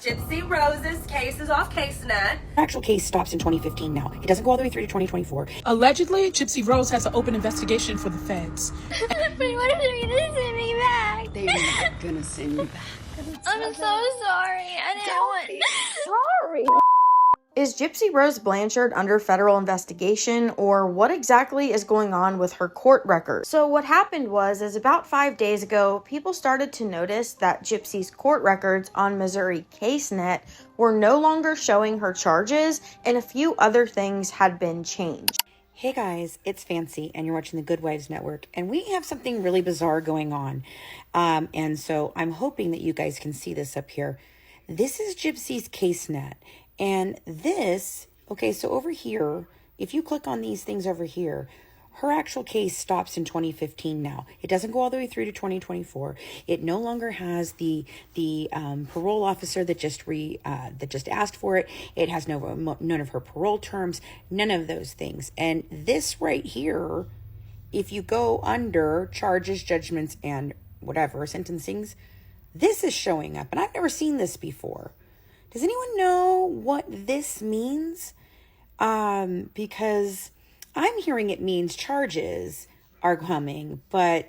Gypsy Rose's case is off CaseNet. Actual case stops in 2015 now. It doesn't go all the way through to 2024. Allegedly, Gypsy Rose has an open investigation for the feds. But what if they're gonna send me back? They're not gonna send you back. I'm so sorry. I didn't want. Sorry. Is Gypsy Rose Blanchard under federal investigation, or what exactly is going on with her court record? So what happened was about 5 days ago, people started to notice that Gypsy's court records on Missouri Casenet were no longer showing her charges, and a few other things had been changed. Hey guys, it's Fancy, and you're watching the Good Wives Network, and we have something really bizarre going on. And so I'm hoping that you guys can see this up here. This is Gypsy's Casenet. And this, okay, so over here, if you click on these things over here, her actual case stops in 2015 now. It doesn't go all the way through to 2024. It no longer has the parole officer that just asked for it. It has none of her parole terms, none of those things. And this right here, if you go under charges, judgments, and whatever, sentencings, this is showing up. And I've never seen this before. Does anyone know what this means? Because I'm hearing it means charges are coming, but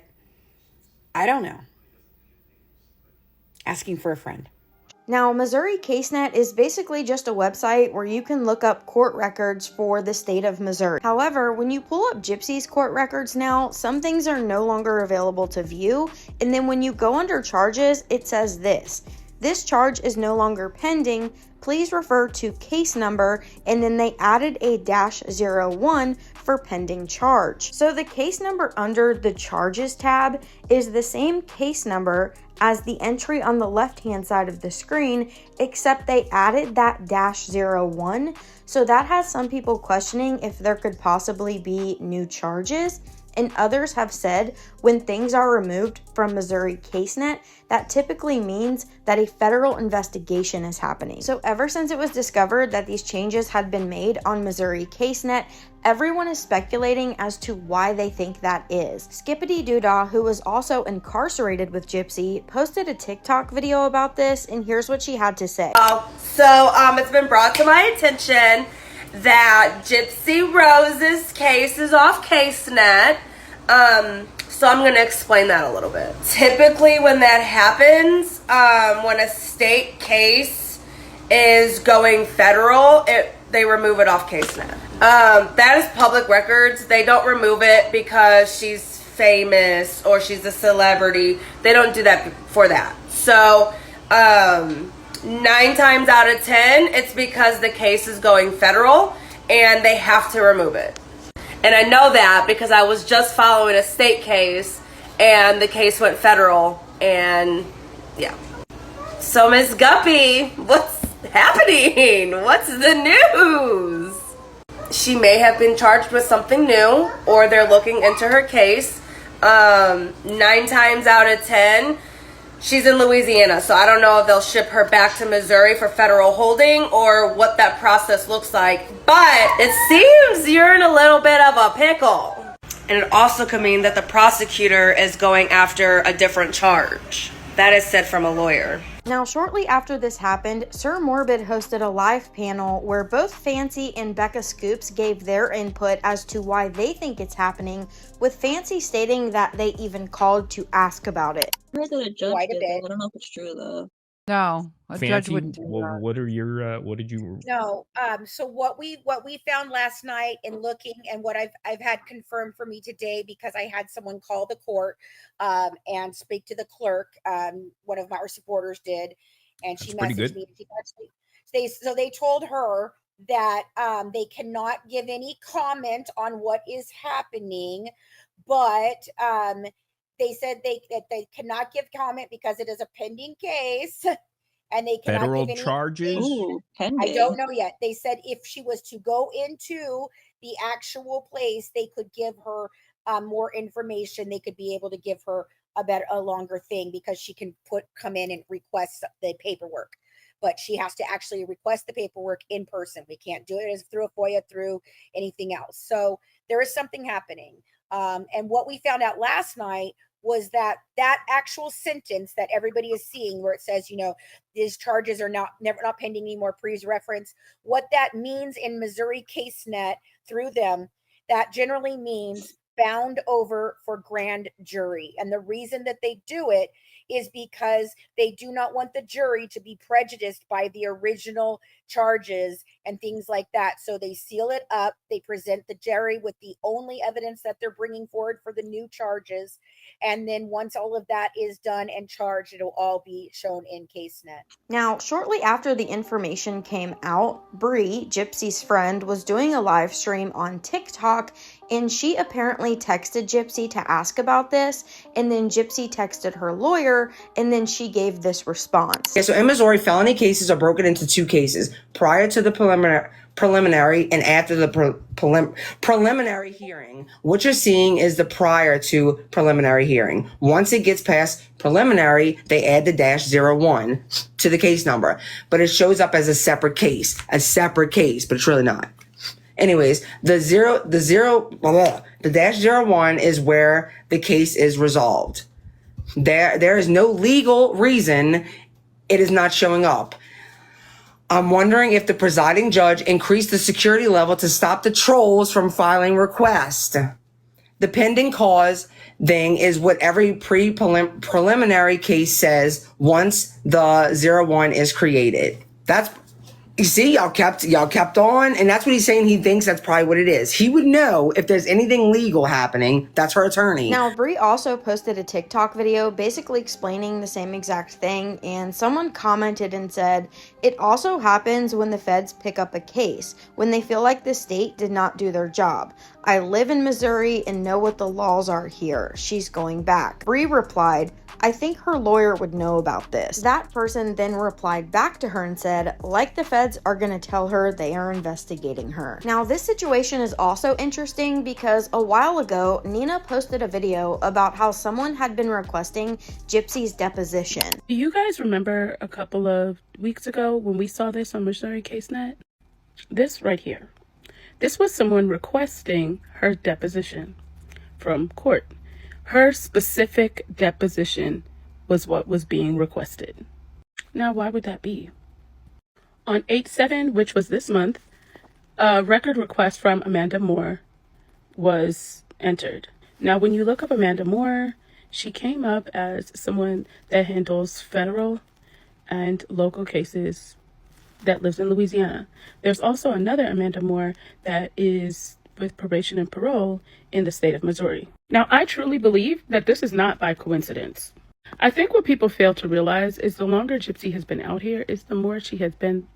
I don't know. Asking for a friend. Now, Missouri Casenet is basically just a website where you can look up court records for the state of Missouri. However, when you pull up Gypsy's court records now, some things are no longer available to view. And then when you go under charges, it says this. This charge is no longer pending. Please refer to case number, and then they added a -01 for pending charge. So the case number under the charges tab is the same case number as the entry on the left-hand side of the screen, except they added that -01. So that has some people questioning if there could possibly be new charges. And others have said when things are removed from Missouri Casenet, that typically means that a federal investigation is happening. So ever since it was discovered that these changes had been made on Missouri Casenet, everyone is speculating as to why they think that is. Skippity Doodah, who was also incarcerated with Gypsy, posted a TikTok video about this, and here's what she had to say. It's been brought to my attention that Gypsy Rose's case is off CaseNet. So I'm going to explain that a little bit. Typically when that happens, when a state case is going federal, they remove it off CaseNet. That is public records. They don't remove it because she's famous or she's a celebrity. They don't do that for that. So 9 times out of 10, it's because the case is going federal and they have to remove it. And I know that because I was just following a state case and the case went federal, and yeah. So Miss Guppy, what's happening? What's the news? She may have been charged with something new, or they're looking into her case. 9 times out of 10, she's in Louisiana, so I don't know if they'll ship her back to Missouri for federal holding or what that process looks like. But it seems you're in a little bit of a pickle. And it also could mean that the prosecutor is going after a different charge. That is said from a lawyer. Now, shortly after this happened, Sir Morbid hosted a live panel where both Fancy and Becca Scoops gave their input as to why they think it's happening, with Fancy stating that they even called to ask about it. I heard that a judge did that. I don't know if it's true though. No, a Fancy, judge wouldn't do that. what are your what did you? No, so what we found last night in looking, and what I've had confirmed for me today, because I had someone call the court and speak to the clerk. One of our supporters did, and she messaged me. They told her that they cannot give any comment on what is happening, but they said that they cannot give comment because it is a pending case. And they cannot Federal give any charges? Ooh, I don't know yet. They said if she was to go into the actual place, they could give her more information. They could be able to give her a longer thing, because she can come in and request the paperwork. But she has to actually request the paperwork in person. We can't do it as through a FOIA, through anything else. So there is something happening. And what we found out last night was that actual sentence that everybody is seeing where it says, these charges are not pending anymore, please reference. What that means in Missouri Casenet through them, that generally means bound over for grand jury. And the reason that they do it is because they do not want the jury to be prejudiced by the original charges and things like that. So they seal it up. They present the jury with the only evidence that they're bringing forward for the new charges. And then once all of that is done and charged, it'll all be shown in Casenet. Now, shortly after the information came out, Bree, Gypsy's friend, was doing a live stream on TikTok, and she apparently texted Gypsy to ask about this, and then Gypsy texted her lawyer, and then she gave this response. Okay, so in Missouri, felony cases are broken into two cases: prior to the preliminary and after the preliminary hearing. What you're seeing is the prior to preliminary hearing. Once it gets past preliminary, they add the -01 to the case number, but it shows up as a separate case, but it's really not. Anyways, the -01 is where the case is resolved. There is no legal reason it is not showing up. I'm wondering if the presiding judge increased the security level to stop the trolls from filing requests. The pending cause thing is what every preliminary case says once the 01 is created. You see, y'all kept on, and that's what he's saying. He thinks that's probably what it is. He would know if there's anything legal happening. That's her attorney. Now, Bree also posted a TikTok video basically explaining the same exact thing, and someone commented and said, it also happens when the feds pick up a case, when they feel like the state did not do their job. I live in Missouri and know what the laws are here. She's going back. Bree replied, I think her lawyer would know about this. That person then replied back to her and said, like the feds are going to tell her they are investigating her. Now, this situation is also interesting because a while ago, Nina posted a video about how someone had been requesting Gypsy's deposition. Do you guys remember a couple of weeks ago when we saw this on Missouri Casenet? This right here. This was someone requesting her deposition from court. Her specific deposition was what was being requested. Now, why would that be? On 8/7, which was this month, a record request from Amanda Moore was entered. Now, when you look up Amanda Moore, she came up as someone that handles federal and local cases that lives in Louisiana. There's also another Amanda Moore that is with probation and parole in the state of Missouri. Now, I truly believe that this is not by coincidence. I think what people fail to realize is the longer Gypsy has been out here is the more she has been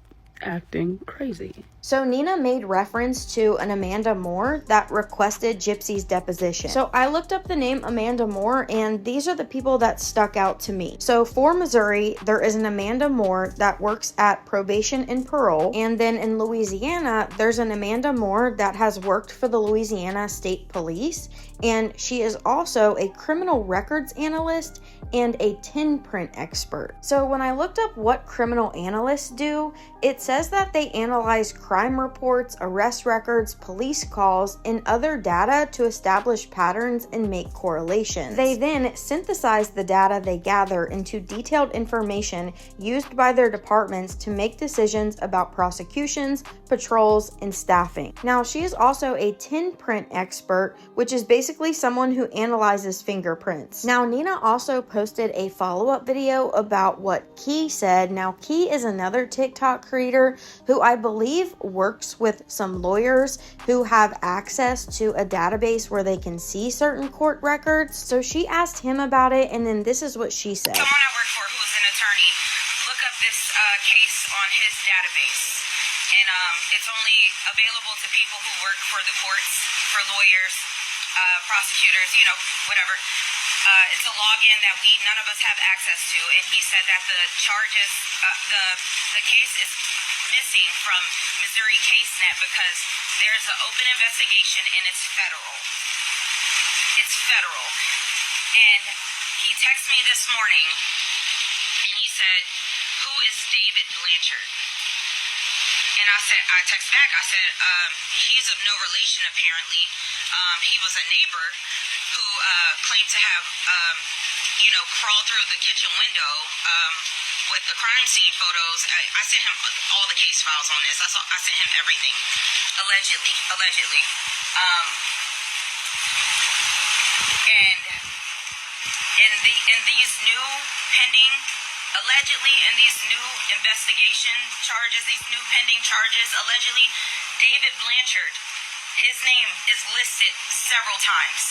acting crazy. So Nina made reference to an Amanda Moore that requested Gypsy's deposition. So I looked up the name Amanda Moore, and these are the people that stuck out to me. So for Missouri, there is an Amanda Moore that works at probation and parole. And then in Louisiana, there's an Amanda Moore that has worked for the Louisiana State Police. And she is also a criminal records analyst and a tin print expert. So when I looked up what criminal analysts do, it says that they analyze crime reports, arrest records, police calls, and other data to establish patterns and make correlations. They then synthesize the data they gather into detailed information used by their departments to make decisions about prosecutions, patrols, and staffing. Now, she is also a tin print expert, which is basically someone who analyzes fingerprints. Now, Nina also posted a follow-up video about what Key said. Now, Key is another TikTok creator who I believe works with some lawyers who have access to a database where they can see certain court records. So she asked him about it, and then this is what she said. Someone I work for who's an attorney, look up this case on his database. And it's only available to people who work for the courts, for lawyers, prosecutors, whatever. It's a login that none of us have access to, and he said that the charges, the case is missing from Missouri Casenet because there's an open investigation and it's federal. It's federal. And he texted me this morning, and he said, "Who is David Blanchard?" And I text back, I said, he's of no relation apparently. He was a neighbor. who claimed to have, crawled through the kitchen window with the crime scene photos. I sent him all the case files on this. I sent him everything. Allegedly. And in these new pending, allegedly, in these new investigation charges, these new pending charges, allegedly, David Blanchard, his name is listed several times.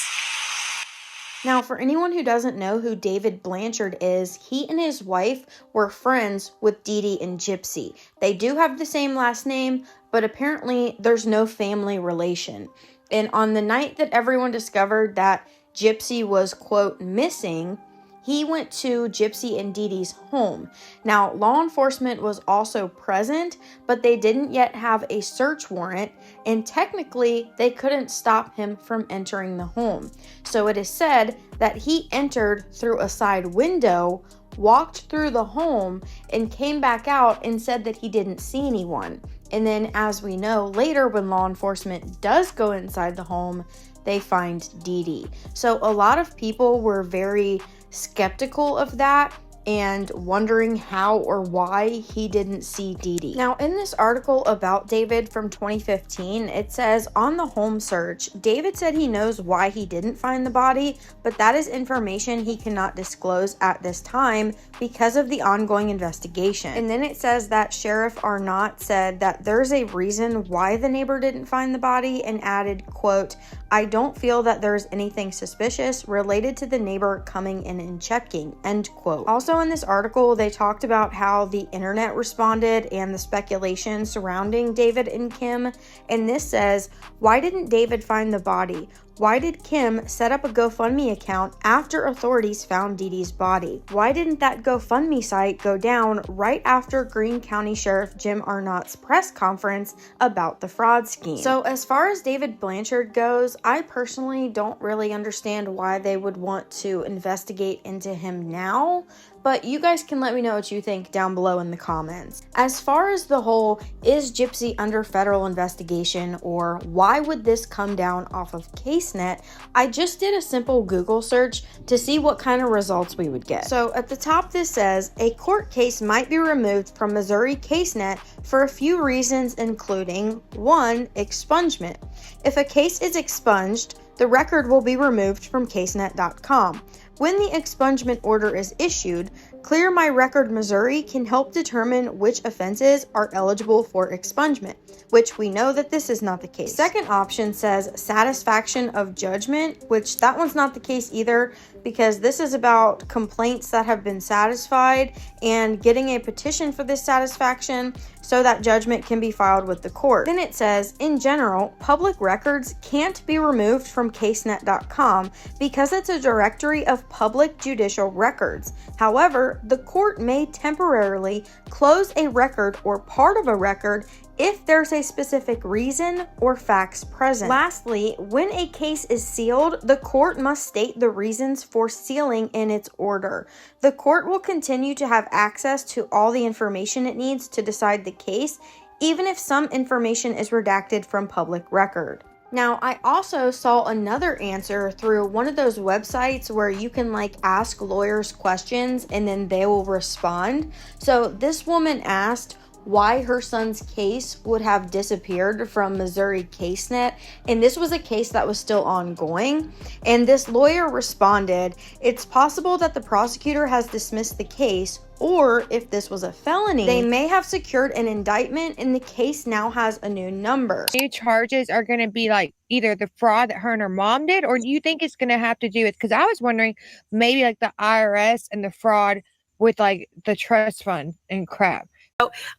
Now, for anyone who doesn't know who David Blanchard is, he and his wife were friends with Dee Dee and Gypsy. They do have the same last name, but apparently there's no family relation. And on the night that everyone discovered that Gypsy was, quote, missing, he went to Gypsy and Dee Dee's home. Now, law enforcement was also present, but they didn't yet have a search warrant, and technically, they couldn't stop him from entering the home. So it is said that he entered through a side window, walked through the home, and came back out and said that he didn't see anyone. And then, as we know, later when law enforcement does go inside the home, they find Dee Dee. So a lot of people were very skeptical of that and wondering how or why he didn't see Dee Dee. Now, in this article about David from 2015, it says on the home search, David said he knows why he didn't find the body, but that is information he cannot disclose at this time because of the ongoing investigation. And then it says that Sheriff Arnott said that there's a reason why the neighbor didn't find the body and added, quote, I don't feel that there's anything suspicious related to the neighbor coming in and checking, end quote. Also in this article, they talked about how the internet responded and the speculation surrounding David and Kim. And this says, why didn't David find the body? Why did Kim set up a GoFundMe account after authorities found Dee Dee's body? Why didn't that GoFundMe site go down right after Greene County Sheriff Jim Arnott's press conference about the fraud scheme? So as far as David Blanchard goes, I personally don't really understand why they would want to investigate into him now, but you guys can let me know what you think down below in the comments. As far as the whole, is Gypsy under federal investigation, or why would this come down off of CaseNet, I just did a simple Google search to see what kind of results we would get. So at the top this says, a court case might be removed from Missouri Casenet for a few reasons, including 1, expungement. If a case is expunged, the record will be removed from casenet.com. When the expungement order is issued, Clear My Record Missouri can help determine which offenses are eligible for expungement, which we know that this is not the case. Second option says satisfaction of judgment, which that one's not the case either, because this is about complaints that have been satisfied and getting a petition for this satisfaction so that judgment can be filed with the court. Then it says, in general, public records can't be removed from casenet.com because it's a directory of public judicial records. However, the court may temporarily close a record or part of a record if there's a specific reason or facts present. Lastly, when a case is sealed, the court must state the reasons for sealing in its order. The court will continue to have access to all the information it needs to decide the case, even if some information is redacted from public record. Now, I also saw another answer through one of those websites where you can ask lawyers questions and then they will respond. So this woman asked why her son's case would have disappeared from Missouri Casenet, and this was a case that was still ongoing. And this lawyer responded, it's possible that the prosecutor has dismissed the case, or if this was a felony, they may have secured an indictment and the case now has a new number. New charges are going to be either the fraud that her and her mom did, or do you think it's going to have to do with, because I was wondering maybe the IRS and the fraud with the trust fund and crap.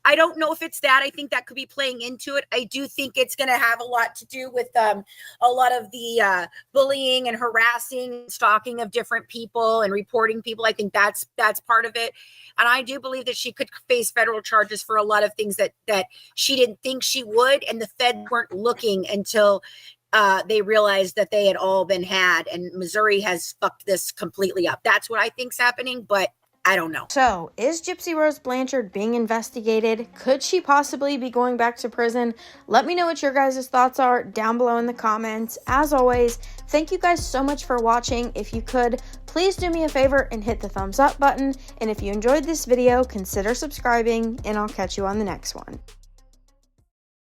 I don't know if it's that. I think that could be playing into it. I do think it's going to have a lot to do with a lot of the bullying and harassing, stalking of different people and reporting people. I think that's part of it. And I do believe that she could face federal charges for a lot of things that she didn't think she would. And the Fed weren't looking until they realized that they had all been had. And Missouri has fucked this completely up. That's what I think's happening. But I don't know. So, is Gypsy Rose Blanchard being investigated? Could she possibly be going back to prison? Let me know what your guys' thoughts are down below in the comments. As always, thank you guys so much for watching. If you could, please do me a favor and hit the thumbs up button. And if you enjoyed this video, consider subscribing, and I'll catch you on the next one.